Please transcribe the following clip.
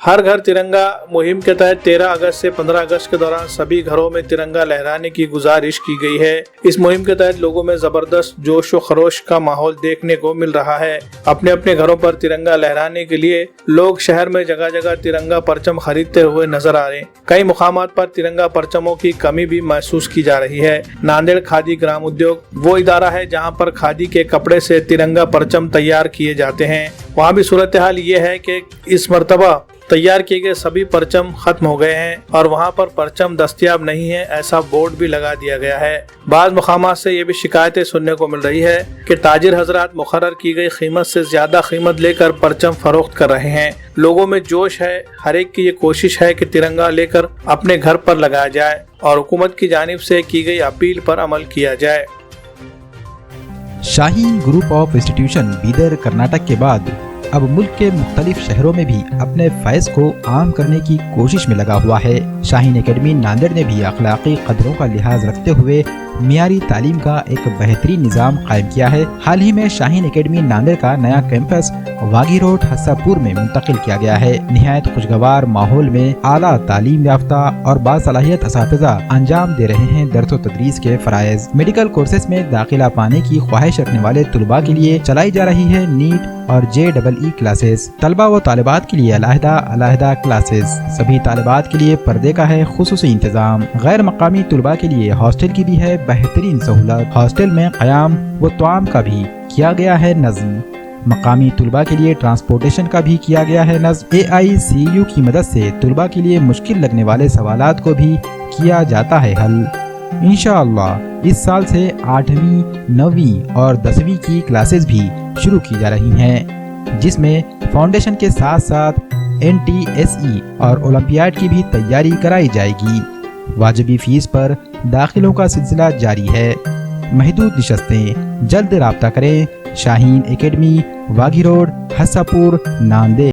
हर घर तिरंगा मुहिम के तहत 13 अगस्त से 15 अगस्त के दौरान सभी घरों में तिरंगा लहराने की गुजारिश की गई है। इस मुहिम के तहत लोगों में जबरदस्त जोश व खरोश का माहौल देखने को मिल रहा है। अपने अपने घरों पर तिरंगा लहराने के लिए लोग शहर में जगह जगह तिरंगा परचम खरीदते हुए नजर आ रहे हैं। कई मुकामात पर तिरंगा परचमों की कमी भी महसूस की जा रही है। नांदेड़ खादी ग्राम उद्योग वो इदारा है जहां पर खादी के कपड़े से तिरंगा परचम तैयार किए जाते हैं। वहां भी सूरत हाल ये है कि इस मर्तबा तैयार किए गए सभी परचम खत्म हो गए हैं और वहां पर परचम दस्तयाब नहीं है, ऐसा बोर्ड भी लगा दिया गया है। बाज़ मुकामात से ये भी शिकायतें सुनने को मिल रही है कि ताजिर हजरात मुकर्रर की गई कीमत से ज्यादा कीमत लेकर परचम फरोख्त कर रहे हैं। लोगों में जोश है, हर एक की ये कोशिश है कि तिरंगा लेकर अपने घर पर लगाया जाए और हुकूमत की जानिब से की गई अपील पर अमल किया जाए। Shaheen group of institution Bidar Karnataka के बाद अब मुल्क के मुख्तलिफ शहरों में भी अपने फैज़ को आम करने की कोशिश में लगा हुआ है। शाहीन एकेडमी नांदेड़ ने भी अखलाकी कदरों का लिहाज रखते हुए मियारी तालीम का एक बेहतरीन निज़ाम कायम किया है। हाल ही में शाहीन एकेडमी नांदेड़ का नया कैंपस वागी रोड हस्सापुर में मुंतकिल किया गया है। निहायत खुशगवार माहौल में आला तालीम याफ्ता और बासलाहियत असातिज़ा अंजाम दे रहे हैं दर्स व तदरीस के फराइज़। मेडिकल कोर्सेज में दाखिला पाने की ख्वाहिश रखने वाले तुलबा के लिए चलाई जा रही है नीट और JEE क्लासेस। तलबा व तालिबात के लिए अलहदा क्लासेस। सभी तालिबात के लिए पर्दे का है खुसूसी इंतजाम। गैर मकामी तुलबा के लिए हॉस्टल की भी है बेहतरीन सहूलत। हॉस्टल में क़याम व तआम का भी किया गया है नज़्म। मकामी तुलबा के लिए ट्रांसपोर्टेशन का भी किया गया है नज़्म। AICU की मदद से तुलबा के लिए मुश्किल लगने वाले सवालात को भी किया जाता है हल। इंशाअल्लाह इस साल से 8वीं, 9वीं और 10वीं की क्लासेस भी शुरू की जा रही हैं, जिसमें फाउंडेशन के साथ साथ NTSE और ओलंपियाड की भी तैयारी कराई जाएगी। वाजिबी फीस पर दाखिलों का सिलसिला जारी है। महदूद निशस्तें, जल्द राब्ता करें। Shaheen academy, वागी road, हस्सापुर, Nanded.